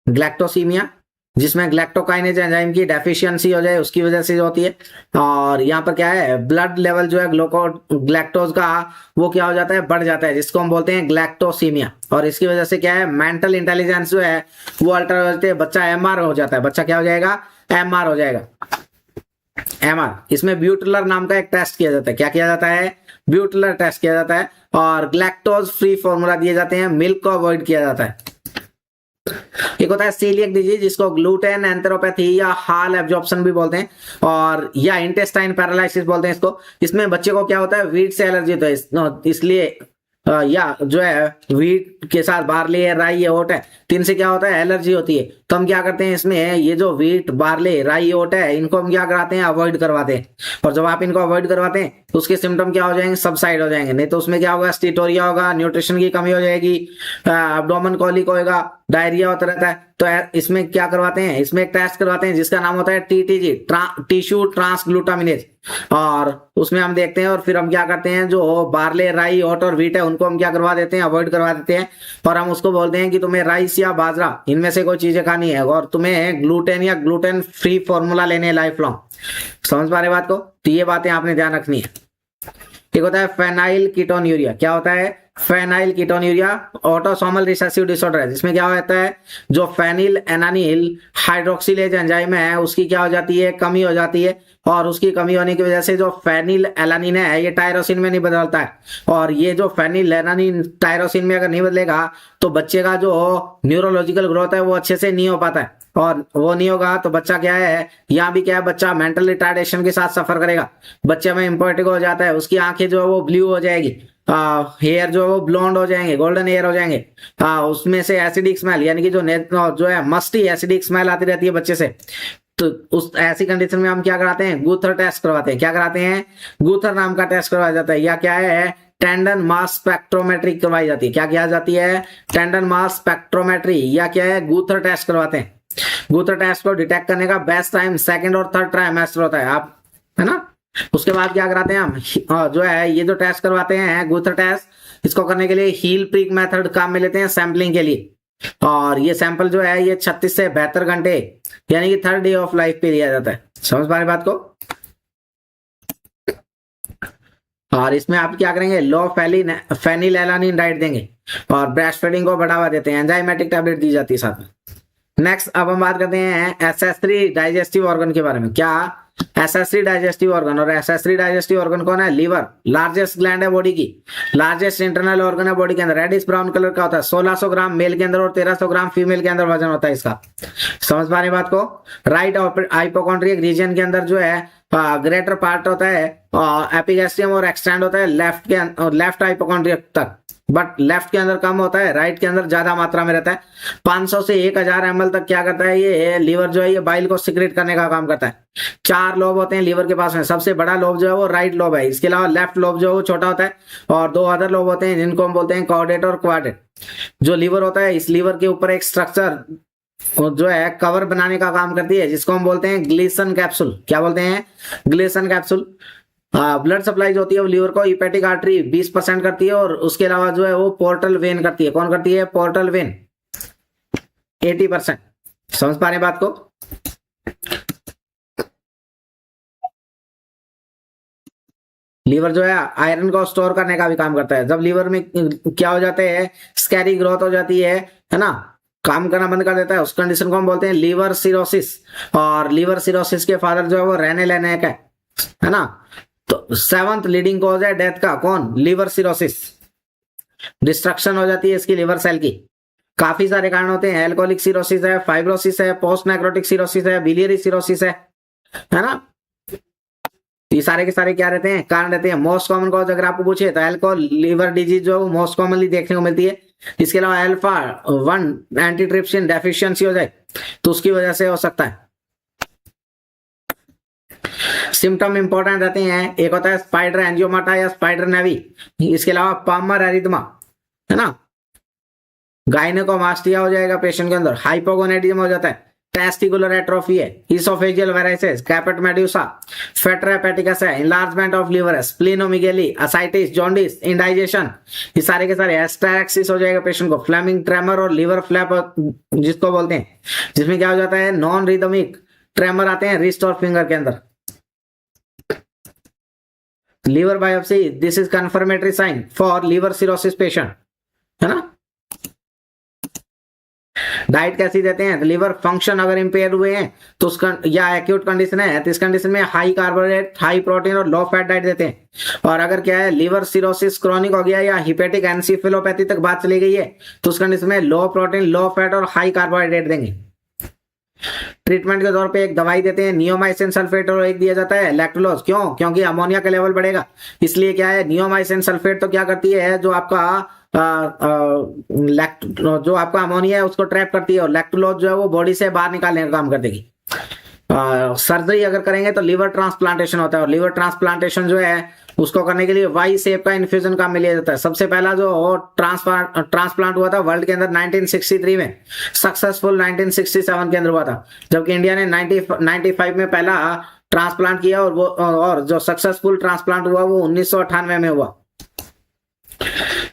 ग्लैक्टोसीमिया, जिसमें ग्लैक्टोकाइनेज एंजाइम की डेफिशिएंसी हो जाए उसकी वजह से होती है। और यहाँ पर क्या है, ब्लड लेवल जो है ग्लैक्टोज का वो क्या हो जाता है, बढ़ जाता है, जिसको हम बोलते हैं ग्लैक्टोसीमिया। और इसकी वजह से क्या है, मेंटल इंटेलिजेंस जो है वो अल्टर हो जाती है, बच्चा एमआर हो जाता है, बच्चा क्या हो जाएगा, एमआर हो जाएगा। एमआर, इसमें ब्यूटलर नाम का एक टेस्ट किया जाता है, क्या किया जाता है, ब्यूटलर टेस्ट किया जाता है। और ग्लैक्टोज फ्री फॉर्मूला दिए जाते हैं, मिल्क को अवॉइड किया जाता है। एक होता है सीलियक डिजीज, जिसको ग्लूटेन एंथेरोपैथी या हाल एब्जॉर्प्शन भी बोलते हैं, और या इंटेस्टाइन पैरालिसिस बोलते हैं इसको। इसमें बच्चे को क्या होता है, वीट से एलर्जी होता है, इसलिए या जो है वीट के साथ बार्ली है, राई है, ओट है, तीन से क्या होता है, एलर्जी होती है। तो हम क्या करते हैं इसमें, ये जो वीट, बार्ले, राई, ओट है, इनको हम क्या कराते हैं, अवॉइड करवाते हैं। और जब आप इनको अवॉइड करवाते हैं तो उसके सिम्टम क्या हो जाएंगे, सबसाइड हो जाएंगे। नहीं तो उसमें क्या होगा, स्टीटोरिया होगा, न्यूट्रिशन की कमी हो जाएगी, एब्डोमेन कॉलिक होगा, डायरिया होता रहता है। तो इसमें क्या करवाते हैं, इसमें एक टेस्ट करवाते हैं जिसका नाम होता है टीटीजी, टिश्यू ट्रांसग्लूटामिनेज। और उसमें हम देखते हैं, और फिर हम क्या करते हैं, जो बार्ले, राई, ओट और व्हीट है, उनको हम क्या करवा देते हैं, अवॉइड करवा देते हैं। और हम उसको बोलते हैं कि तुम्हें राइस या बाजरा, इनमें से कोई चीजें खानी है, और तुम्हें ग्लूटेन या ग्लूटेन फ्री फॉर्मूला लेने हैं लाइफ लॉन्ग। समझ पा रहे बात को? तो ये बातें आपने ध्यान रखनी है। एक होता है फेनाइल कीटोन्यूरिया, क्या होता है, phenyl ketonuria autosomal recessive disorder है, जिसमें क्या होता है, जो फेनिल एनानिल हाइड्रोक्सिलेज एंजाइम है उसकी क्या हो जाती है, कमी हो जाती है। और उसकी कमी होने की वजह से जो फेनिल एलानिन है ये टायरोसिन में नहीं बदलता है। और ये जो फेनिल एलानिन टायरोसिन में अगर नहीं बदलेगा तो बच्चे का जो न्यूरोलॉजिकल ग्रोथ है वो अच्छे से नहीं हो पाता है। और वो नहीं होगा तो बच्चा क्या है, यहाँ भी क्या है, बच्चा मेंटल रिटार्डेशन के साथ सफर करेगा, बच्चे में इम्पोर्टिक हो जाता है, उसकी आंखें जो है वो ब्लू हो जाएगी, हेयर जो है वो ब्लॉन्ड हो जाएंगे, गोल्डन हेयर हो जाएंगे, उसमें से एसिडिक स्मेल, यानी कि जो है मस्टी एसिडिक स्मेल आती रहती है बच्चे से। तो उस ऐसी कंडीशन में हम क्या कराते हैं, गूथर टेस्ट करवाते हैं। क्या कराते हैं, गूथर नाम का टेस्ट करवाया जाता है, या क्या है, टेंडन मास स्पेक्ट्रोमेट्री करवाई जाती है। क्या किया जाती है, टेंडन मास स्पेक्ट्रोमेट्री, या क्या है, गूथर टेस्ट करवाते हैं। गूथर टेस्ट को डिटेक्ट करने का बेस्ट टाइम सेकंड और थर्ड ट्राइमेस्टर होता है, आप है ना। उसके बाद क्या कराते हैं हम, जो है ये जो टेस्ट करवाते हैं गूथर टेस्ट, इसको करने के लिए हील प्रिक मेथड काम में लेते हैं सैंपलिंग के लिए। और ये सैंपल जो है ये 36 से 72 घंटे यानी कि थर्ड डे ऑफ लाइफ पे लिया जाता है। समझ पा रहे बात को? और इसमें आप क्या करेंगे, लो फेनिल एलानिन डाइट देंगे और ब्रेस्ट फीडिंग को बढ़ावा देते हैं, एंजाइमेटिक टैबलेट दी जाती है साथ में। नेक्स्ट अब हम बात करते हैं एसेसरी डाइजेस्टिव ऑर्गन के बारे में। क्या, एसेसरी डाइजेस्टिव ऑर्गन, और एसेसरी डाइजेस्टिव ऑर्गन कौन है, लीवर, लार्जेस्ट ग्लैंड है बॉडी की, लार्जेस्ट इंटरनल ऑर्गन है बॉडी के अंदर, रेडिश ब्राउन कलर का होता है, 1600 ग्राम मेल के अंदर और 1300 ग्राम फीमेल के अंदर वजन होता है इसका। समझ पा रहे बात को? राइट हाइपोकॉन्ड्रियक रीजन के अंदर जो है ग्रेटर पार्ट होता है, एपिगैस्ट्रियम और एक्सटेंड होता है लेफ्ट हाइपोकॉन्ड्रियक तक, बट लेफ्ट के अंदर कम होता है, राइट के अंदर ज्यादा मात्रा में रहता है। 500 से 1000 ml तक क्या करता है ये लीवर जो है ये बाइल को सिक्रेट करने का काम करता है। 4 लोब होते हैं लीवर के पास में, सबसे बड़ा लोब जो है वो राइट लोब है, इसके अलावा लेफ्ट लोब जो है वो छोटा होता है, और 2 अदर लोब होते हैं जिनको हम बोलते हैं कॉर्डेट और क्वाड्रेट। जो लीवर होता है, इस लीवर के ऊपर एक स्ट्रक्चर जो है कवर बनाने का काम करती है, जिसको हम बोलते हैं ग्लीसन कैप्सूल। क्या बोलते हैं, ग्लीसन कैप्सूल। ब्लड सप्लाई जो होती है वो लीवर को हिपेटिक आर्टरी 20% करती है, और उसके अलावा जो है वो पोर्टल वेन करती है। कौन करती है, पोर्टल वेन 80%। समझ पा रहे बात को? लीवर जो है आयरन को स्टोर करने का भी काम करता है। जब लीवर में क्या हो जाते हैं, स्कैरी ग्रोथ हो जाती है ना, काम करना बंद कर देता है, उस कंडीशन को हम बोलते हैं लीवर सिरोसिस। और लीवर सिरोसिस के फादर जो है वो रेने लेनेक है ना। तो 7th लीडिंग कॉज है डेथ का, कौन, लीवर सिरोसिस। डिस्ट्रक्शन हो जाती है इसकी लीवर सेल की। काफी सारे कारण होते हैं, एल्कोहलिक सिरोसिस है, फाइब्रोसिस है, पोस्ट नेक्रोटिक सिरोसिस है, बिलियरी सिरोसिस है ना। ये सारे के सारे क्या रहते हैं, कारण रहते हैं। मोस्ट कॉमन कॉज अगर आपको पूछे तो अल्कोहल लिवर डिजीज जो मोस्ट कॉमनली देखने को मिलती है। इसके अलावा अल्फा 1 एंटीट्रिप्सिन डेफिशिएंसी हो जाए तो उसकी वजह से हो सकता है। सिम्टम इंपॉर्टेंट रहते हैं, एक होता है स्पाइडर एंजियोमाटा या स्पाइडर नेवी, इसके अलावा पामर एरिथमा है ना, गायनेकोमास्टिया हो जाएगा पेशेंट के अंदर, हाइपोगोनेडिज्म हो जाता है, टेस्टिकुलर एट्रोफी है, इसोफेजियल वेराइसिस, कैपेट मेड्यूसा, फेटर हेपेटिकस है, इनलार्जमेंट ऑफ लिवर है, स्प्लीनोमेगाली, असाइटिस, जॉन्डिस, इंडाइजेशन, ये सारे के सारे, एस्टेरेक्सिस हो जाएगा पेशेंट को, फ्लेमिंग ट्रेमर और लिवर फ्लैप जिसको बोलते हैं, जिसमें क्या हो जाता है नॉन रिदमिक ट्रेमर आते हैं रिस्ट और फिंगर के अंदर। Liver biopsy, this is confirmatory sign for liver cirrhosis patient, है ना। डाइट कैसी देते हैं, लिवर फंक्शन अगर इंपेयर हुए हैं तो उसका या एक्यूट कंडीशन है तो इस कंडीशन में हाई कार्बोहाइड्रेट, हाई प्रोटीन और लो फैट डाइट देते हैं। और अगर क्या है लिवर सिरोसिस क्रॉनिक हो गया या हिपेटिक एनसीफेलोपैथी तक बात चली गई है तो उस कंडीशन में लो प्रोटीन, लो फैट और हाई कार्बोहाइड्रेट देंगे। ट्रीटमेंट के तौर पे एक दवाई देते हैं नियोमाइसिन सल्फेट और एक दिया जाता है लैक्टुलोज। क्यों? क्योंकि अमोनिया का लेवल बढ़ेगा, इसलिए क्या है नियोमाइसिन सल्फेट तो क्या करती है जो आपका जो आपका अमोनिया है उसको ट्रैप करती है और लैक्टुलोज जो है वो बॉडी से बाहर निकालने का काम कर देगी। सर्जरी अगर करेंगे तो लिवर ट्रांसप्लांटेशन होता है और लिवर ट्रांसप्लांटेशन जो है उसको करने के लिए वाई शेप का इन्फ्यूजन काम में लिया जाता है। सबसे पहला जो ट्रांसप्लांट हुआ था वर्ल्ड के अंदर 1963 में, सक्सेसफुल 1967 के अंदर हुआ था, जबकि इंडिया ने 95 में पहला ट्रांसप्लांट किया और जो सक्सेसफुल ट्रांसप्लांट हुआ वो 1998 में हुआ।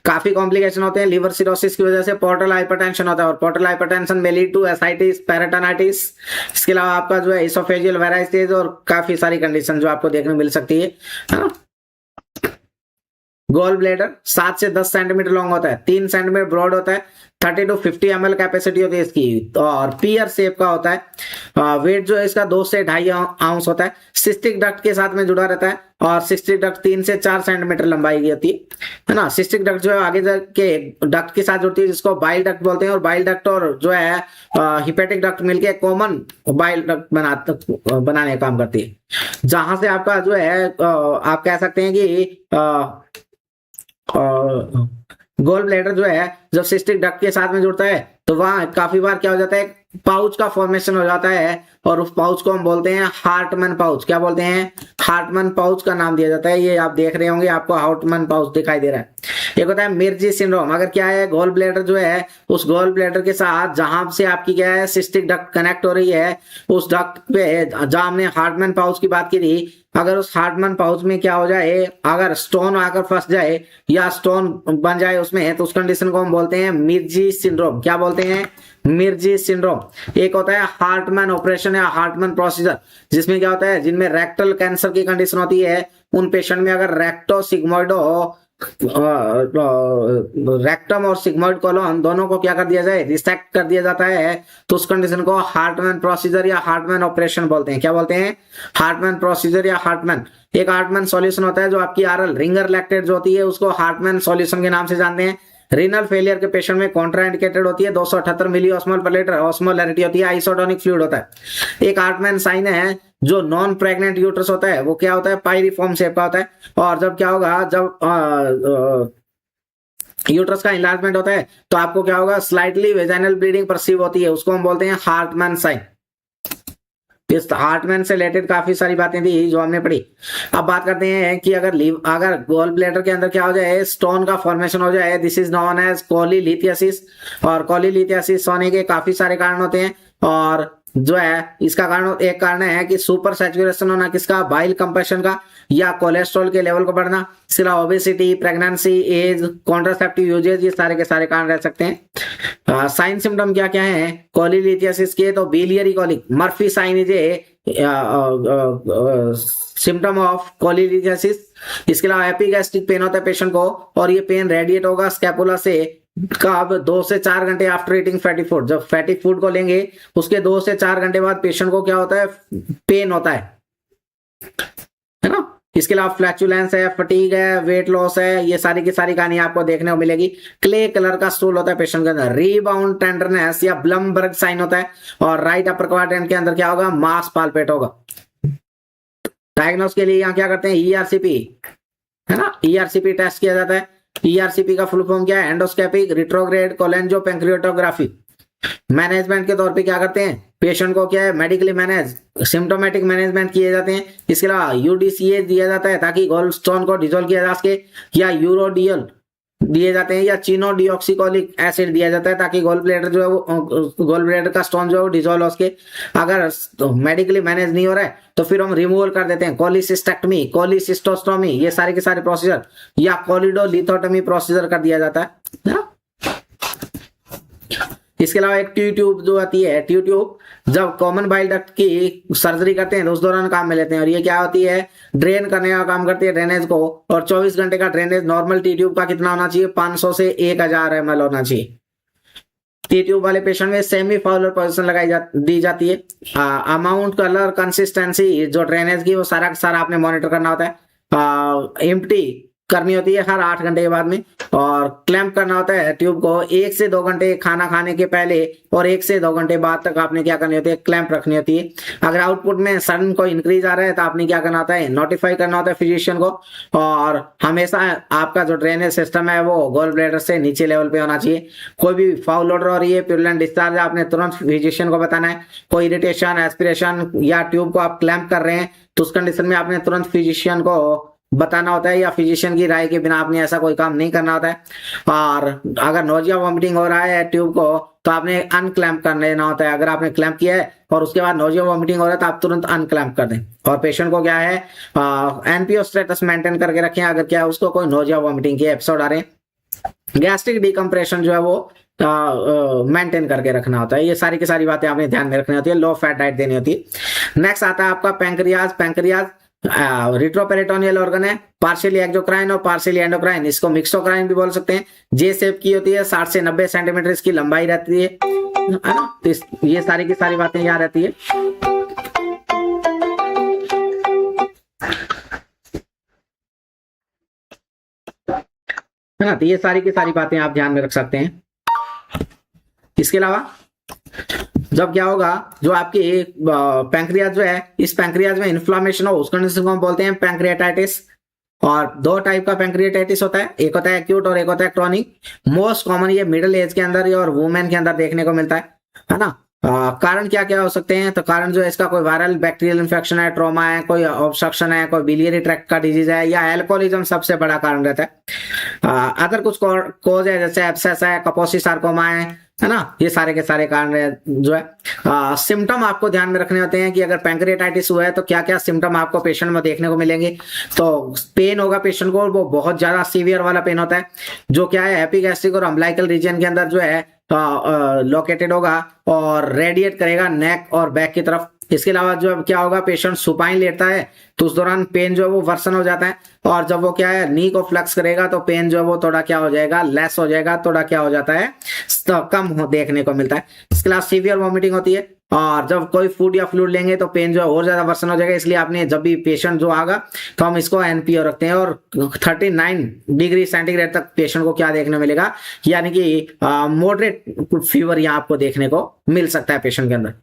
काफी कॉम्प्लिकेशन होते हैं लिवर सिरोसिस की वजह से, पोर्टल हाइपरटेंशन होता है और पोर्टल हाइपरटेंशन में लीड टू एसाइटिस, पेरिटोनाइटिस, इसके अलावा आपका जो है इसोफेजियल वेराइसिस और काफी सारी कंडीशन जो आपको देखने मिल सकती है ना। गोल ब्लेडर 7 से 10 सेंटीमीटर लॉन्ग होता है, 3 सेंटीमीटर ब्रॉड होता है, 30 to 50 ml कैपेसिटी होती है इसकी और पियर शेप का होता है। वेट जो है इसका 2 से 2.5 आउंस होता है। सिस्टिक डक्ट के साथ में जुड़ा रहता है और सिस्टिक डक्ट 3 से 4 सेंटीमीटर लंबाई की होती है ना। सिस्टिक डक्ट जो है आगे के डक्ट के साथ जुड़ती है जिसको बाइल डक्ट बोलते हैं और बाइल डक्ट और जो है हिपेटिक डक्ट मिलके कॉमन बाइल डक्ट बनाने का काम करती है, जहां से आपका जो है आप कह सकते हैं कि गोल ब्लैडर जो है जब सिस्टिक डक्ट के साथ में जुड़ता है तो वहां काफी बार क्या हो जाता है पाउच का फॉर्मेशन हो जाता है और उस पाउच को हम बोलते हैं हार्टमैन पाउच। क्या बोलते हैं? हार्टमैन पाउच का नाम दिया जाता है। ये आप देख रहे होंगे, आपको हार्टमैन पाउच दिखाई दे रहा है। एक होता है मिर्जी सिंड्रोम। अगर क्या है गोल ब्लैडर जो है उस गोल ब्लैडर के साथ जहां से आपकी क्या है सिस्टिक डक्ट कनेक्ट हो रही है उस डक्ट पे जहां हमने हार्टमैन पाउच की बात की थी, अगर उस हार्टमैन पाउच में क्या हो जाए, अगर स्टोन आकर फंस जाए या स्टोन बन जाए उसमें तो उस कंडीशन को हम बोलते हैं मिर्जी सिंड्रोम। क्या बोलते हैं? मिर्जी सिंड्रोम। एक होता है हार्टमैन ऑपरेशन या हार्टमैन प्रोसीजर, जिसमें क्या होता है जिनमें रेक्टल कैंसर की कंडीशन होती है उन पेशेंट में अगर रेक्टो सिग्मोइडो रेक्टम और सिग्मोइड कोलोन दोनों को क्या कर दिया जाए रिसेक्ट कर दिया जाता है तो उस कंडीशन को हार्टमैन प्रोसीजर या हार्टमैन ऑपरेशन बोलते हैं। क्या बोलते हैं? हार्टमैन प्रोसीजर या हार्टमैन। एक हार्टमैन सॉल्यूशन होता है जो आपकी आरएल रिंगर लैक्टेट जो होती है उसको हार्टमैन सॉल्यूशन के नाम से जानते हैं। रीनल फेलियर के पेशेंट में कॉन्ट्राइंडिकेटेड होती है, 278 मिली ऑस्मोल पर लीटर ऑस्मोलैरिटी होती है, आइसोटोनिक फ्लूइड होता है। एक हार्टमैन साइन है जो नॉन प्रेग्नेंट यूट्रस होता है वो क्या होता है पाइरिफॉर्म शेप का होता है और जब क्या होगा जब यूट्रस का इनलार्जमेंट होता है तो आपको क्या होगा स्लाइटली वेजाइनल ब्लीडिंग परसीव होती है, उसको हम बोलते हैं हार्टमैन साइन। इस हार्टमैन से रिलेटेड काफी सारी बातें थी जो हमने पढ़ी। अब बात करते हैं कि अगर गोल ब्लैडर के अंदर क्या हो जाए स्टोन का फॉर्मेशन हो जाए, this is known as cholelithiasis. और कोलीलिथियासिस होने के काफी सारे कारण होते हैं और जो है इसका कारण एक कारण है कि सुपर सैचुरेशन होना किसका बाइल कंप्रेशन का या कोलेस्ट्रॉल के लेवल को बढ़ना, इसका obesity, pregnancy, age, contraceptive usage, ये सारे के सारे कारण रह सकते हैं। साइन सिम्टम क्या क्या है कोलीलिथियासिस के? तो biliary colic, Murphy sign is a symptom of cholelithiasis. इसके अलावा एपिगैस्ट्रिक पेन होता है पेशेंट को और ये पेन रेडिएट होगा स्कैपुला से कब 2 से 4 घंटे आफ्टर ईटिंग फैटी फूड। जब फैटी फूड को लेंगे उसके 2 से 4 घंटे बाद पेशेंट को क्या होता है पेन होता है ना। इसके अलावा फ्लैचुलेंस है, फटीग है, वेट लॉस है, ये सारी की सारी कहानी आपको देखने को मिलेगी। क्ले कलर का स्टूल होता है पेशेंट के अंदर, रीबाउंड टेंडरनेस या ब्लमबर्ग साइन होता है और राइट अपर क्वाड्रेंट के अंदर क्या होगा मास पाल्पेट होगा। डायग्नोस के लिए यहाँ क्या करते हैं ईआरसीपी है ना, ईआरसीपी टेस्ट किया जाता है। ईआरसीपी का फुल फॉर्म क्या है? Endoscopic retrograde कोलेंजोपेंक्रियाटोग्राफी। मैनेजमेंट के तौर पे क्या करते हैं पेशेंट को क्या है मेडिकली मैनेज, सिम्टोमेटिक मैनेजमेंट किए जाते हैं। इसके अलावा यूडीसीए दिया जाता है ताकि गोल स्टोन को डिसॉल्व किया जा सके या यूरोडियल दिए जाते हैं या चीनो डिऑक्सीकोलिक एसिड दिया जाता है ताकि गोल ब्लैडर जो है वो गोल ब्लैडर का स्टोन जो है वो डिजोल्व हो सके। अगर तो मेडिकली मैनेज नहीं हो रहा है तो फिर हम रिमूवल कर देते हैं, कोलिसिस्टेक्टमी, कोलिसिस्टोस्टोमी, ये सारे के सारे प्रोसीजर, या कोलिडोलिथोटमी प्रोसीजर कर दिया जाता है ना? इसके अलावा एक ट्यूब जो आती है, ट्यूब जब कॉमन बाइल डक्ट की सर्जरी करते हैं तो उस दौरान काम में लेते हैं, और ये क्या होती है, ड्रेन करने का काम करती है ड्रेनेज को। और 24 घंटे का ड्रेनेज नॉर्मल ट्यूब का कितना होना चाहिए, 500 से 1000 ml होना चाहिए। ट्यूब वाले पेशेंट में सेमी फाउलर पोजीशन दी जाती है। अमाउंट, कलर, कंसिस्टेंसी जो ड्रेनेज की वो सारा का सारा आपने मॉनिटर करना होता है। एम्प्टी करनी होती है हर 8 घंटे के बाद में, और क्लैंप करना होता है ट्यूब को 1 से 2 घंटे खाना खाने के पहले और 1 से 2 घंटे बाद तक आपने क्या करनी होती है, क्लैंप रखनी होती है। अगर आउटपुट में सडन कोई इंक्रीज आ रहा है तो आपने क्या करना होता है, नोटिफाई करना होता है फिजिशियन को, और हमेशा आपका जो ड्रेनेज सिस्टम है वो गोल ब्लैडर से नीचे लेवल पे होना चाहिए। कोई भी फाउल ऑर्डर हो रही है, प्यूरिलेंट डिस्चार्ज, आपने तुरंत फिजिशियन को बताना है। कोई इरिटेशन, एस्पिरेशन या ट्यूब को आप क्लैंप कर रहे हैं तो उस कंडीशन में आपने तुरंत फिजिशियन को बताना होता है, या फिजिशियन की राय के बिना आपने ऐसा कोई काम नहीं करना होता है। और अगर नोजिया वॉमिटिंग हो रहा है ट्यूब को तो आपने अनक्लैंप कर लेना होता है। अगर आपने क्लैंप किया है और उसके बाद नोजिया वॉमिटिंग हो रहा है तो आप तुरंत अनक्लैंप कर दें, और पेशेंट को क्या है एनपीओ स्टेटस मेंटेन करके रखें अगर क्या उसको कोई नोजिया वॉमिटिंग के एपिसोड आ रहे हैं। गैस्ट्रिक डिकम्प्रेशन जो है वो मेंटेन करके रखना होता है। ये सारी की सारी बातें आपने ध्यान में रखनी होती है। लो फैट डाइट देनी होती है। नेक्स्ट आता है आपका पैंक्रियाज। पैंक्रियाज रिट्रोपेरिटोनियल ऑर्गन है, पार्शियली एक्सोक्राइन और पार्शियली एंडोक्राइन, इसको मिक्सोक्राइन भी बोल सकते हैं। जे शेप की होती है, 60 से 90 सेंटीमीटर इसकी लंबाई रहती है ना? तो ये सारी की सारी बातें यहाँ रहती है। है ना? तो ये सारी की सारी बातें आप ध्यान में रख सकते हैं। इसके अलावा जब क्या होगा, जो आपकी पैंक्रियाज जो है, इस पैंक्रियाज में इन्फ्लामेशन हो उस कंडीशन को हम बोलते हैं पैंक्रियाटाइटिस। और 2 टाइप का पैंक्रियाटाइटिस होता है, एक होता है एक्यूट और एक होता है क्रॉनिक। मोस्ट कॉमन ये मिडिल एज के अंदर और वुमेन के अंदर देखने को मिलता है ना? कारण क्या क्या हो सकते हैं, तो कारण जो है इसका कोई वायरल बैक्टीरियल इन्फेक्शन है, ट्रॉमा है, कोई ऑब्स्ट्रक्शन है, कोई बिलियरी ट्रैक्ट का डिजीज है, या अल्कोहलिज्म सबसे बड़ा कारण रहता है। अदर कुछ कोज है जैसे एब्सेस है, कपोसी सार्कोमा है ना? ये सारे के सारे कारण जो है। सिम्टम आपको ध्यान में रखने होते हैं कि अगर पैंक्रियाटाइटिस हुआ है तो क्या क्या सिम्टम आपको पेशेंट में देखने को मिलेंगे। तो पेन होगा पेशेंट को, वो बहुत ज्यादा सीवियर वाला पेन होता है, जो क्या है एपिगैस्ट्रिक और अम्बिलिकल रीजन के अंदर जो है लोकेटेड होगा और रेडिएट करेगा नेक और बैक की तरफ। इसके अलावा जो क्या होगा, पेशेंट सुपाइन लेटता है तो उस दौरान पेन जो है वो वर्सन हो जाता है, और जब वो क्या है नी को फ्लेक्स करेगा तो पेन जो है वो थोड़ा क्या हो जाएगा, लेस हो जाएगा, थोड़ा क्या हो जाता है, तो कम देखने को मिलता है। इसके अलावा सीवियर वॉमिटिंग होती है, और जब कोई फूड या फ्लूइड लेंगे तो पेन जो है और ज्यादा वर्सन हो जाएगा। इसलिए आपने जब भी पेशेंट जो आगा तो हम इसको एनपीओ रखते हैं, और 39 डिग्री सेंटीग्रेड तक पेशेंट को क्या देखने मिलेगा, यानी कि मॉडरेट फीवर यहाँ आपको देखने को मिल सकता है पेशेंट के अंदर।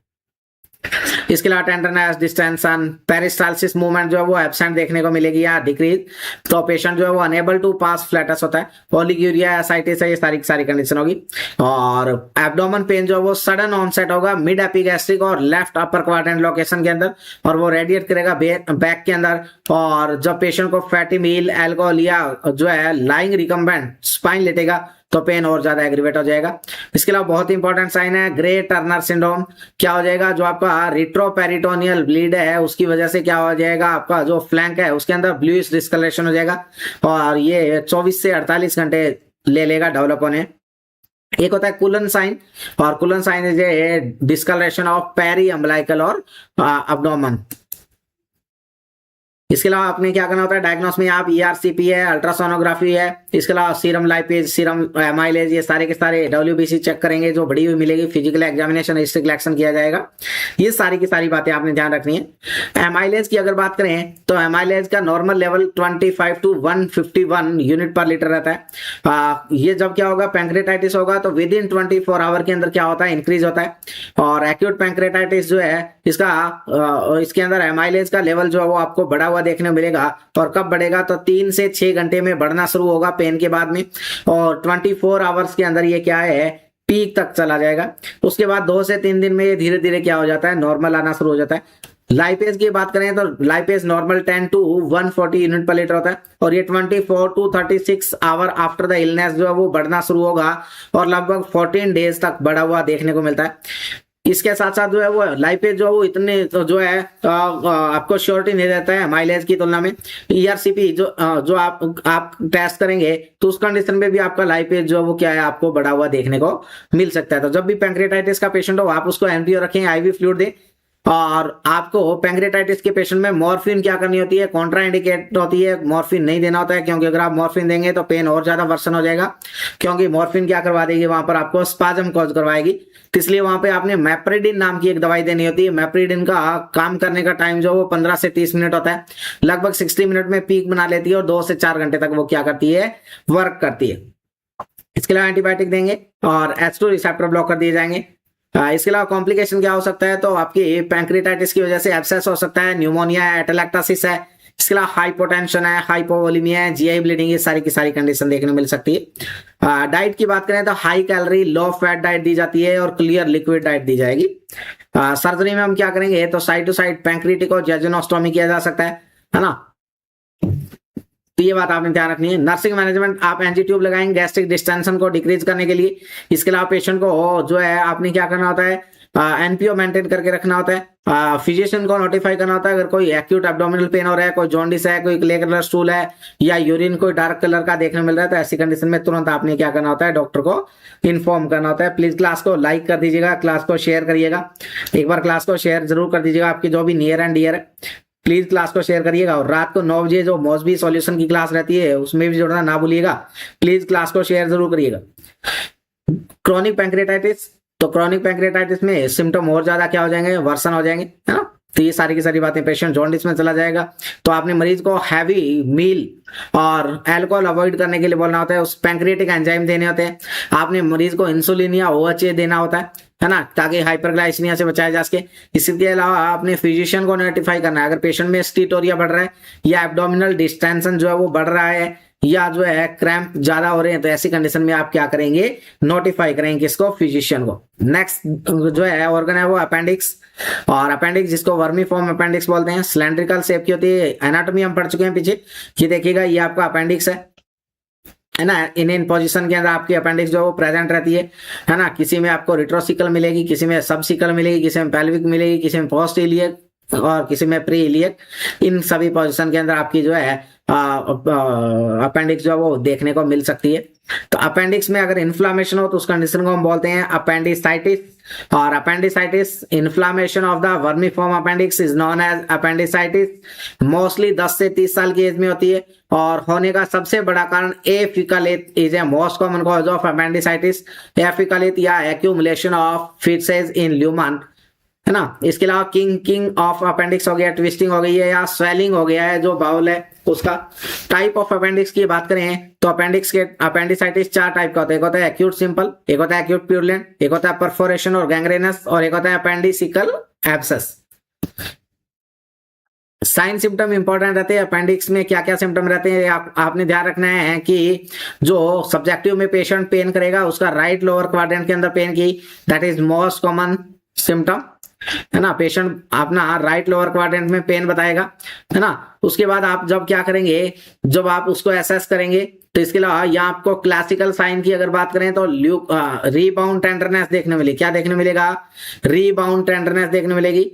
इसके अलावा टेंडरनेस, डिस्टेंशन, पेरिस्टाल्सिस मूवमेंट जो है वो एब्सेंट देखने को मिलेगी या डिक्रीज। तो पेशेंट जो है वो अनेबल टू पास फ्लैटस होता है, ओलिग्यूरिया, एसाइटिस है, ये सारी सारी कंडीशन होगी। और एब्डोमेन पेन जो है वो सडन ऑनसेट होगा मिड एपिगैस्ट्रिक और लेफ्ट अपर क्वाड्रेंट लोकेशन के अंदर, और वो रेडिएट करेगा बैक के अंदर। और जब पेशेंट को फैटी मील, एल्कोहल या जो है लाइंग रिकम्बेंट स्पाइन लेटेगा तो पेन और ज्यादा एग्रीवेट हो जाएगा। इसके अलावा बहुत इंपॉर्टेंट साइन है ग्रे टर्नर सिंड्रोम। क्या हो जाएगा, जो आपका रिट्रोपेरिटोनियल ब्लीड है उसकी वजह से क्या हो जाएगा, आपका जो फ्लैंक है उसके अंदर ब्लूइश डिस्कलरेशन हो जाएगा, और ये 24 से 48 घंटे ले लेगा डेवलप होने। एक होता है कुलन साइन, और Cullen sign is a discoloration of periumbilical और अब्डोमेन। इसके अलावा आपने क्या करना होता है, डायग्नोस में आप ईआरसीपी है, अल्ट्रासोनोग्राफी है, इसके अलावा सीरम लाइपेज, सीरम एमाइलेज, ये सारे के सारे डब्ल्यूबीसी चेक करेंगे, जो बड़ी हुई मिलेगी, फिजिकल एग्जामिनेशन, हिस्ट्री कलेक्शन किया जाएगा। ये सारी की सारी बातें आपने ध्यान रखनी है। एमाइलेज की अगर बात करें तो एमाइलेज का नॉर्मल लेवल 25 to 151 यूनिट पर लीटर रहता है। ये जब क्या होगा, पैंक्रियाटाइटिस होगा तो विद इन 24 आवर के अंदर क्या होता है, इंक्रीज होता है। और एक्यूट पैंक्रियाटाइटिस जो है इसके अंदर एमाइलेज का लेवल जो है वो आपको बढ़ा हुआ देखने को मिलेगा। और कब बढ़ेगा, तो 3 से 6 घंटे में बढ़ना शुरू होगा पेन के बाद में, और 24 आवर्स के अंदर ये क्या है, पीक तक चला जाएगा। उसके बाद 2 से 3 दिन में ये धीरे धीरे क्या हो जाता है, नॉर्मल आना शुरू हो जाता है। लाइपेज की बात करें तो लाइपेज नॉर्मल 10 to 140 यूनिट पर लीटर होता है और ये 24 to 36 hour after the illness जो है वो बढ़ना शुरू होगा और लगभग 14 डेज तक बढ़ा हुआ देखने को मिलता है। इसके साथ साथ जो है वो लाइपेज जो है वो इतने तो जो है आपको श्योरिटी नहीं देता है माइलेज की तुलना में। ईआरसीपी जो आप टेस्ट करेंगे तो उस कंडीशन में भी आपका लाइपेज जो है वो क्या है आपको बढ़ा हुआ देखने को मिल सकता है। तो जब भी पैंक्रेटाइटिस का पेशेंट हो आप उसको एनपीओ रखें, आईवी फ्लूइड दें। और आपको पैंक्रेटाइटिस के पेशेंट में मॉर्फिन क्या करनी होती है, कॉन्ट्राइंडिकेट होती है, मॉर्फिन नहीं देना होता है क्योंकि अगर आप मॉर्फिन देंगे तो पेन और ज्यादा वर्सन हो जाएगा क्योंकि मॉर्फिन क्या करवा देगी वहां पर आपको स्पाज्म कॉज करवाएगी। तो इसलिए वहां पे आपने मैप्रिडिन नाम की एक दवाई देनी होती है। मैप्रिडिन का काम करने का टाइम जो वो 15 से 30 मिनट होता है, लगभग 60 मिनट में पीक बना लेती है और 2 से 4 घंटे तक वो क्या करती है, वर्क करती है। इसके अलावा एंटीबायोटिक देंगे और H2 रिसेप्टर ब्लॉकर दिए जाएंगे। इसके अलावा कॉम्प्लिकेशन क्या हो सकता है तो आपकी पैंक्रेटाइटिस की वजह से एब्सेस हो सकता है, न्यूमोनिया है, एटेलेक्टासिस है। इसके अलावा हाइपोटेंशन है, हाइपोवोलेमिया है, जीआई ब्लीडिंग, ये सारी की सारी कंडीशन देखने को मिल सकती है। डाइट की बात करें तो high calorie low fat diet दी जाती है और क्लियर लिक्विड डाइट दी जाएगी। सर्जरी में हम क्या करेंगे तो साइड टू साइड पैंक्रेटिको जेजुनोस्टोमी किया जा सकता है ना। तो ये बात आपने ध्यान रखनी है। नर्सिंग मैनेजमेंट, आप एनजी ट्यूब लगाएंगे गैस्ट्रिक डिस्टेंशन को डिक्रीज करने के लिए। इसके अलावा पेशेंट को जो है आपने क्या करना होता है, एनपीओ मेंटेन करके रखना होता है। फिजिशियन को नोटिफाई करना होता है अगर कोई एक्यूट एब्डोमिनल पेन हो रहा है, कोई जॉन्डिस है, कोई क्ले कलर स्टूल है या यूरिन कोई डार्क कलर का देखने मिल रहा है तो ऐसी कंडीशन में तुरंत आपने क्या करना होता है, डॉक्टर को इन्फॉर्म करना होता है। प्लीज क्लास को लाइक कर दीजिएगा, क्लास को शेयर करिएगा, एक बार क्लास को शेयर जरूर कर दीजिएगा। आपकी जो भी नियर एंड डियर है प्लीज क्लास को शेयर करिएगा और रात को 9 बजे जो मौसबी सॉल्यूशन की क्लास रहती है उसमें भी जुड़ना ना भूलिएगा। प्लीज क्लास को शेयर जरूर करिएगा। क्रोनिक पैंक्रेटाइटिस, तो क्रोनिक पैंक्रेटाइटिस में सिम्टम और ज्यादा क्या हो जाएंगे, वर्सन हो जाएंगे, है ना। तो ये सारी की सारी बातें, पेशेंट जॉन्डिस में चला जाएगा तो आपने मरीज को हैवी मील और अल्कोहल अवॉइड करने के लिए बोलना होता है। उस पैंक्रियाटिक एंजाइम देने होते हैं। आपने मरीज को इंसुलिन या ओएचए देना होता है ना, ताकि हाइपरग्लाइसीमिया से बचाया जा सके। इसके अलावा आपने फिजिशियन को नोटिफाई करना है अगर पेशेंट में स्टीटोरिया बढ़ रहा है या एब्डोमिनल डिस्टेंशन जो है वो बढ़ रहा है या जो है क्रैम्प ज्यादा हो रहे हैं तो ऐसी कंडीशन में आप क्या करेंगे, नोटिफाई करेंगे किसको, फिजिशियन को। नेक्स्ट जो है ऑर्गन है वो अपेंडिक्स, और अपेंडिक्स जिसको वर्मीफॉर्म अपेंडिक्स बोलते हैं, सिलेंड्रिकल शेप की होती है। एनाटॉमी हम पढ़ चुके हैं पीछे, ये देखिएगा ये आपका अपेंडिक्स है ना। इन पोजीशन के अंदर आपकी अपेंडिक्स जो है वो प्रेजेंट रहती है ना। किसी में आपको रिट्रोसिकल मिलेगी, किसी में सबसिकल मिलेगी, किसी में पेल्विक मिलेगी, किसी में पोस्ट इलियक और किसी में प्री इलियक। इन सभी पोजीशन के अंदर आपकी जो है अपेंडिक्स जो है वो देखने को मिल सकती है। तो अपेंडिक्स में अगर इन्फ्लामेशन हो तो उस कंडीशन को हम बोलते हैं अपेंडिसाइटिस, और appendicitis inflammation of the vermiform appendix is known as appendicitis. Mostly 10 से 30 साल की एज में होती है और होने का सबसे बड़ा कारण fecalith is a most common cause of appendicitis. Fecalith या accumulation of feces in lumen, है ना। इसके अलावा किंग ऑफ अपेंडिक्स हो गया, ट्विस्टिंग हो गई है या स्वेलिंग हो गया है जो बाउल है उसका। टाइप ऑफ अपेंडिक्स की बात करें तो अपेंडिक्स के अपेंडिसाइटिस 4 टाइप का होता है। एक होता है एक्यूट सिंपल, एक होता है एक्यूट प्यूरलेंट, एक होता है परफोरेशन और गैंग्रेनस, और एक होता है अपेंडिसिकल एब्सेस। साइन सिम्टम इंपॉर्टेंट रहते हैं। अपेंडिक्स में क्या क्या सिम्टम रहते हैं आपने ध्यान रखना है कि जो सब्जेक्टिव में पेशेंट पेन करेगा उसका राइट लोअर क्वाड्रेंट के अंदर पेन की, that is most common symptom, है ना। पेशेंट अपना राइट लोअर क्वाड्रेंट में पेन बताएगा, है ना। उसके बाद आप जब क्या करेंगे, जब आप उसको एसेस करेंगे तो इसके अलावा यहाँ आपको क्लासिकल साइन की अगर बात करें तो रीबाउंड टेंडरनेस देखने मिलेगी। क्या देखने मिलेगा, रीबाउंड टेंडरनेस देखने मिलेगी।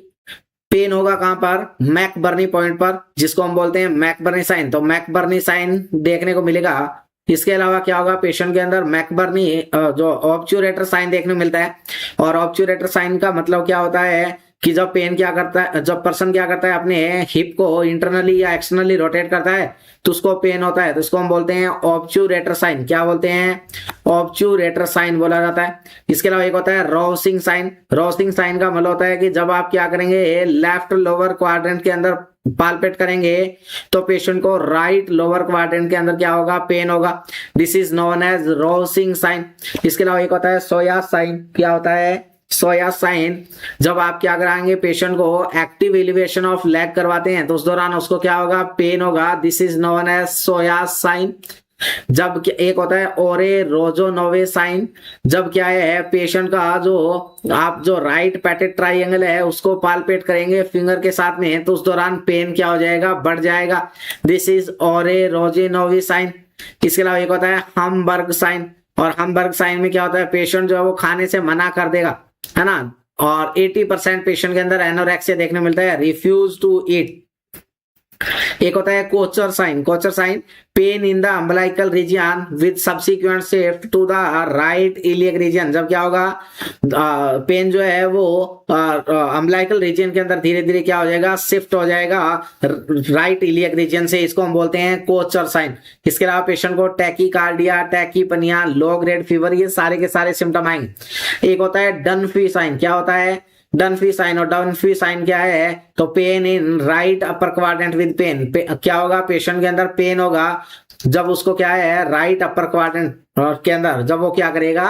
पेन होगा कहां पर, मैकबर्नी पॉइंट पर, जिसको हम बोलते हैं मैकबर्नी साइन, तो मैकबर्नी साइन देखने को मिलेगा। इसके अलावा क्या होगा, पेशेंट के अंदर मैकबर्नी जो ऑब्चुरेटर साइन देखने को मिलता है। और ऑब्चुरेटर साइन का मतलब क्या होता है कि जब पेन क्या करता है, जब पर्सन क्या करता है अपने हिप को इंटरनली या एक्सटर्नली रोटेट करता है तो उसको पेन होता है, तो इसको हम बोलते हैं ऑब्चुरेटर साइन। क्या बोलते हैं, ऑब्चुरेटर साइन बोला जाता है। इसके अलावा एक होता है रोसिंग साइन। रोसिंग साइन का मतलब होता है कि जब आप क्या करेंगे, लेफ्ट लोअर क्वाड्रेंट के अंदर पाल्पेट करेंगे तो पेशेंट को राइट लोअर क्वाड्रेंट के अंदर क्या होगा, पेन होगा। This is known as Rovsing sign. इसके अलावा एक होता है सोया साइन। क्या होता है, सोया साइन, जब आप क्या कराएंगे, पेशेंट को एक्टिव एलिवेशन ऑफ लेग करवाते हैं तो उस दौरान उसको क्या होगा, पेन होगा। This is known as psoas sign. एक होता है ओरे रोजो नोवे साइन, जब क्या है पेशेंट का जो आप जो राइट पैटेट ट्राइंगल है उसको पालपेट करेंगे फिंगर के साथ में, तो उस दौरान पेन क्या हो जाएगा, बढ़ जाएगा। दिस इज ओरे रोजे नोवे साइन। इसके अलावा एक होता है हमबर्ग साइन, और हमबर्ग साइन में क्या होता है पेशेंट जो है वो खाने से मना कर देगा, है ना। और 80% पेशेंट के अंदर एनोरेक्सिया देखने मिलता है, रिफ्यूज टू ईट। एक होता है Kocher sign. Kocher sign, pain in the umbilical region with subsequent shift to the right iliac region. जब क्या होगा पेन जो है वो अम्बलाइकल रीजन के अंदर धीरे धीरे क्या हो जाएगा, शिफ्ट हो जाएगा राइट इलियक रीजन से, इसको हम बोलते हैं कोचर साइन। इसके अलावा पेशेंट को टैकीकार्डिया, टैकीपनिया, लो ग्रेड फीवर, ये सारे के सारे सिम्टम आएंगे। एक होता है डनफी साइन। क्या होता है डनफी साइन, और डनफी साइन क्या है, तो pain in right upper quadrant with pain. क्या होगा पेशेंट के अंदर पेन होगा जब उसको क्या है राइट अपर क्वाड्रेंट के अंदर जब वो क्या करेगा,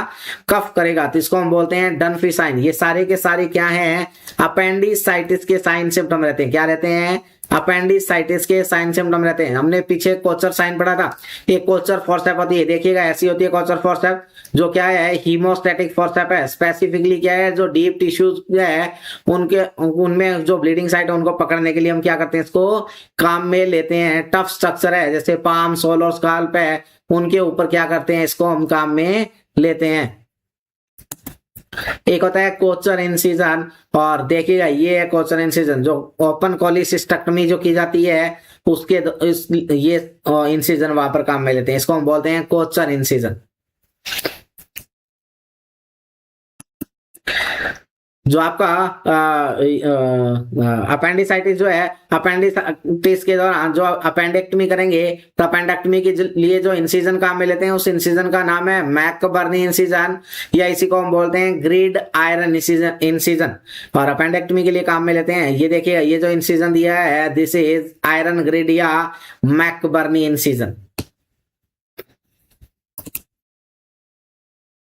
कफ करेगा, तो इसको हम बोलते हैं डनफी साइन। ये सारे के सारे क्या हैं, अपेंडिसाइटिस के साइन सिम्टम रहते हैं। क्या रहते हैं, अपेंडिसाइटिस के साइन सिम्टम रहते हैं। हमने पीछे कोचर साइन पढ़ा था, एक कोचर फोर्सेप होती है, देखिएगा ऐसी होती है कोचर फोर्सेप, जो क्या है हीमोस्टैटिक फोर्सेप है। स्पेसिफिकली क्या है, जो डीप टिश्यूज है उनमें जो ब्लीडिंग साइट है उनको पकड़ने के लिए हम क्या करते हैं, इसको काम में लेते हैं। टफ स्ट्रक्चर है जैसे पाम, सोल और स्काल्प है, उनके ऊपर क्या करते हैं, इसको हम काम में लेते हैं। एक होता है कोचर इंसिजन, और देखिएगा ये है कोचर इंसिजन, जो ओपन कोलिसिस्टेक्टमी जो की जाती है उसके ये इंसिजन वहां पर काम में लेते हैं, इसको हम बोलते हैं कोचर इंसिजन। जो आपका अपेंडिसाइटिस जो है, अपेंडिसाइटिस के दौरान जो अपेंडेक्टमी करेंगे, तो अपेंडेक्टमी के लिए जो इंसिजन काम में लेते हैं उस इंसिजन का नाम है मैकबर्नी इंसिजन, या इसी को हम बोलते हैं ग्रिड आयरन इंसिजन। और अपेंडेक्टमी के लिए काम में लेते हैं, ये देखिए ये जो इंसिजन दिया है दिस इज आयरन ग्रिड या मैकबर्नी इंसिजन।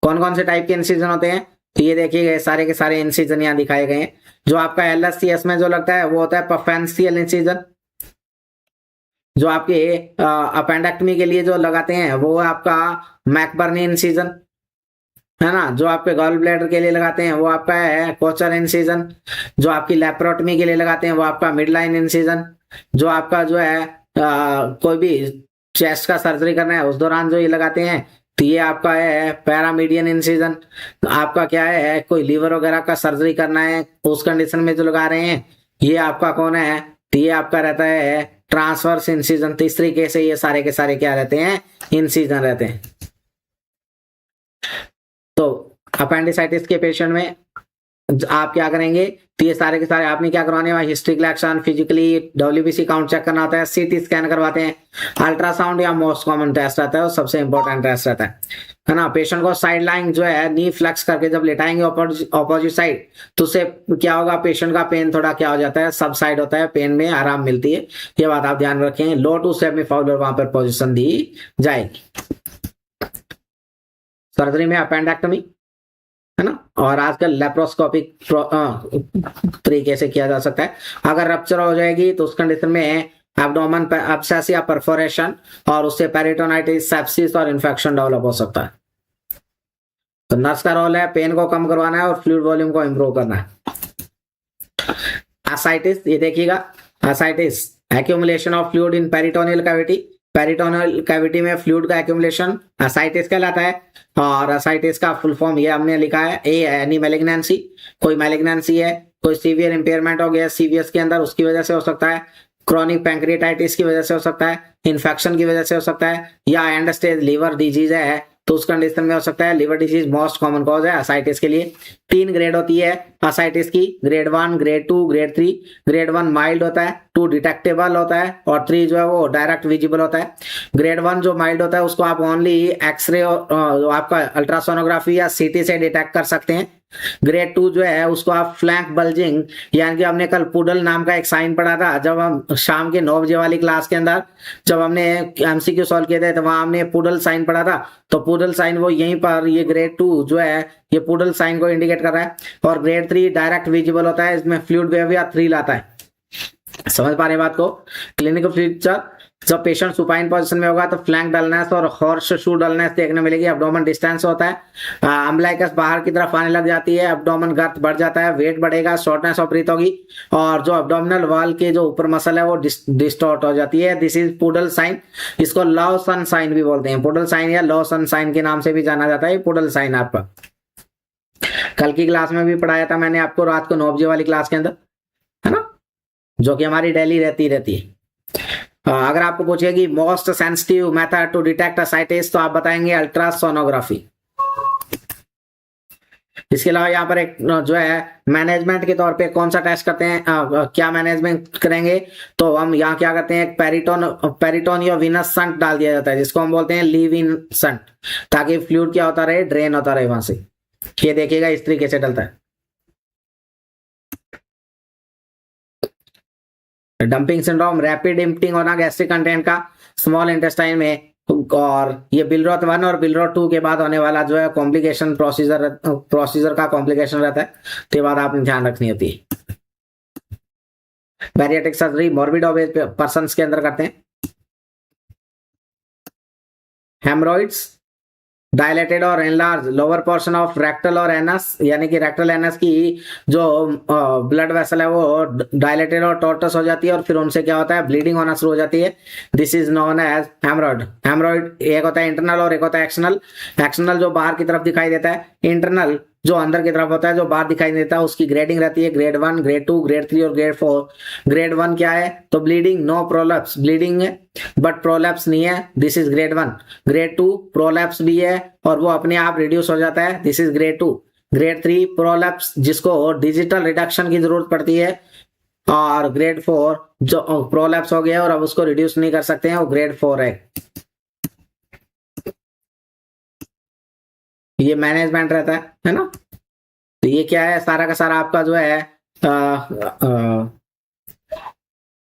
कौन कौन से टाइप के इंसिजन होते हैं, तो ये देखिए सारे के सारे इंसिजन यहाँ दिखाए गए हैं। जो आपका एलएससीएस में जो लगता है वो होता है परफेंशियल इंसिजन। जो आपके अपेंडेक्टमी के लिए जो लगाते हैं वो आपका मैकबर्नी इंसिजन, है ना। जो आपके गॉल ब्लैडर के लिए लगाते हैं वो आपका है कोचर इंसिजन। जो आपकी लेप्रोटमी के लिए लगाते हैं वो आपका मिड लाइन इंसिजन। जो आपका जो है कोई भी चेस्ट का सर्जरी करना है उस दौरान जो ये लगाते हैं, तो ये आपका है पैरामीडियन इंसिजन। आपका क्या है कोई लीवर वगैरह का सर्जरी करना है उस कंडीशन में जो लगा रहे हैं, ये आपका कौन है, तो ये आपका रहता है ट्रांसवर्स इंसिजन। तो इस तरीके से ये सारे के सारे क्या रहते हैं, इंसिजन रहते हैं। तो अपेंडिसाइटिस के पेशेंट में आप क्या करेंगे, तो ये सारे के सारे आपने क्या करवाने हैं, history collection, physically WBC count check करना होता है, सीटी स्कैन करवाते हैं, अल्ट्रासाउंड या मोस्ट कॉमन टेस्ट रहता है, वो सबसे इंपॉर्टेंट टेस्ट रहता है ना। पेशेंट को साइड लाइन जो है नी फ्लेक्स करके जब लेटाएंगे ऑपोजिट साइड, तो उससे क्या होगा, पेशेंट का पेन थोड़ा क्या हो जाता है, सब साइड होता है, पेन में आराम मिलती है। ये बात आप ध्यान रखें। लो टू सेमी फाउलर वहां पर पोजिशन दी जाएगी। सर्जरी में अपेंडेक्टमी, है ना, और आजकल लेप्रोस्कोपिक तरीके से किया जा सकता है। अगर रप्चर हो जाएगी तो उस कंडीशन में एब्डोमेन एब्सेस या परफोरेशन, और उससे पेरिटोनाइटिस, सेप्सिस और इन्फेक्शन डेवलप हो सकता है। तो नर्स का रोल है पेन को कम करवाना है और फ्लूइड वॉल्यूम को इंप्रूव करना है। एसाइटिस, ये देखिएगा, ascites accumulation of fluid in peritoneal cavity. Peritoneal cavity में फ्लूइड का एक्यूमुलेशन एसाइटिस कहलाता है। और एसाइटिस का फुल फॉर्म ये हमने लिखा है, ए एनी मैलिग्नेंसी, कोई मैलिग्नेंसी है, कोई सीवियर इंपेयरमेंट हो गया सीवीएस के अंदर, उसकी वजह से हो सकता है, क्रॉनिक पैंक्रियाटाइटिस की वजह से हो सकता है, इन्फेक्शन की वजह से हो सकता है, या एंड स्टेज लीवर डिजीज है तो उस कंडीशन में हो सकता है। Liver disease most common cause है एसाइटिस के लिए। 3 ग्रेड होती है एसाइटिस की, grade 1, grade 2, grade 3। Grade 1 mild होता है, 2 डिटेक्टेबल होता है, और 3 जो है वो डायरेक्ट विजिबल होता है। ग्रेड 1 जो माइल्ड होता है उसको आप ओनली एक्सरे और आपका अल्ट्रासोनोग्राफी या सीटी से डिटेक्ट कर सकते हैं। ग्रेड 2 जो है उसको आप फ्लैंक बल्जिंग, यानी कि हमने कल पुडल नाम का एक साइन पढ़ा था जब हम शाम के 9 बजे वाली क्लास के अंदर जब हमने एमसीक्यू सॉल्व किए थे, तो वहां हमने पुडल साइन पढ़ा था। तो पुडल साइन वो यहीं पर, ये ग्रेड 2 जो है ये पुडल साइन को इंडिकेट कर रहा है। और ग्रेड 3 डायरेक्ट विजिबल होता है, इसमें फ्लूइड वेव या थ्रिल आता है। समझ पा रहे बात को। क्लिनिकल फीचर, जब पेशेंट सुपाइन पोजीशन में होगा तो फ्लैंक डलनेस और हॉर्स शू डलनेस देखने मिलेगी। एब्डोमेन डिस्टेंस होता है, अम्बिलिकस बाहर की तरफ आने लग जाती है, एब्डोमेन गर्थ बढ़ जाता है, वेट बढ़ेगा, शॉर्टनेस ऑफ ब्रीथ होगी और जो एब्डोमिनल वॉल के जो ऊपर मसल है वो डिस्टॉर्ट हो जाती है। दिस इज पुडल साइन, इसको लव सन साइन भी बोलते हैं। पुडल साइन या लव सन साइन के नाम से भी जाना जाता है। पुडल साइन आपका कल की क्लास में भी पढ़ाया था मैंने आपको, रात को 9 बजे वाली क्लास के अंदर, है ना, जो कि हमारी डेली रहती है। अगर आपको पूछे कि most sensitive method to detect ascites तो आप बताएंगे अल्ट्रासोनोग्राफी। इसके अलावा यहाँ पर एक जो है मैनेजमेंट के तौर पे कौन सा टेस्ट करते हैं, क्या मैनेजमेंट करेंगे, तो हम यहाँ क्या करते हैं, पेरिटोन या विनस संट डाल दिया जाता है, जिसको हम बोलते हैं लीव इन संट, ताकि फ्लूइड क्या होता रहे, ड्रेन होता रहे वहां से। ये देखिएगा इस तरीके से डलता है। डंपिंग सिंड्रोम, रैपिड इम्पटिंग होना गैस्ट्रिक कंटेंट का स्मॉल इंटेस्टाइन में, और ये बिलरोथ 1 और बिलरोथ 2 के बाद होने वाला जो है कॉम्प्लिकेशन प्रोसीजर का कॉम्प्लिकेशन रहता है, तो ये बात आपने ध्यान रखनी होती है। Bariatric surgery morbid obese person के अंदर करते हैं। हेमरॉइड्स, डायलेटेड और enlarge lower portion of rectal और एनस, यानी कि रेक्टल एनस की जो ब्लड वेसल है वो डायलेटेड और टॉर्टस हो जाती है और फिर उनसे क्या होता है, ब्लीडिंग होना शुरू हो जाती है। This is known as haemorrhoid. Haemorrhoid एक होता है इंटरनल और एक होता है एक्सटर्नल। एक्सटर्नल जो बाहर की तरफ दिखाई देता है, इंटरनल जो अंदर की तरफ होता है, जो बाहर दिखाई देता है, उसकी ग्रेडिंग रहती है, ग्रेड 1, ग्रेड 2, ग्रेड 3 और ग्रेड 4। ग्रेड 1 क्या है, तो ब्लीडिंग, नो प्रोलैप्स, ब्लीडिंग है बट प्रोलैप्स नहीं है, this is grade 1। Grade 2 prolapse भी है और वो अपने आप रिड्यूस हो जाता है, this is grade 2। Grade 3 prolapse जिसको डिजिटल रिडक्शन की जरूरत पड़ती है, और ग्रेड 4 जो प्रोलैप्स हो गया और अब उसको रिड्यूस नहीं कर सकते हैं, वो ग्रेड 4 है। ये मैनेजमेंट रहता है ना। तो ये क्या है, सारा का सारा आपका जो है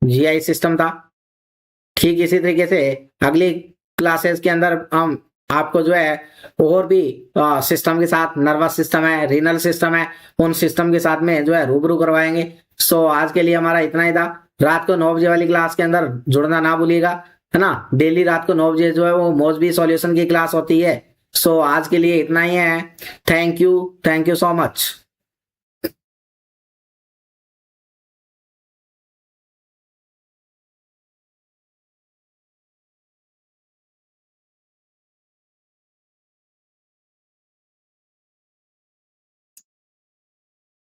जीआई सिस्टम था। ठीक इसी तरीके से अगली क्लासेस के अंदर हम आपको जो है और भी सिस्टम के साथ, नर्वस सिस्टम है, रीनल सिस्टम है, उन सिस्टम के साथ में जो है रूबरू करवाएंगे। सो आज के लिए हमारा इतना ही था। रात को 9 बजे वाली क्लास के अंदर जुड़ना ना भूलिएगा, है ना। डेली रात को 9 बजे जो है वो मोजबी सॉल्यूशन की क्लास होती है। सो आज के लिए इतना ही है। Thank you so much.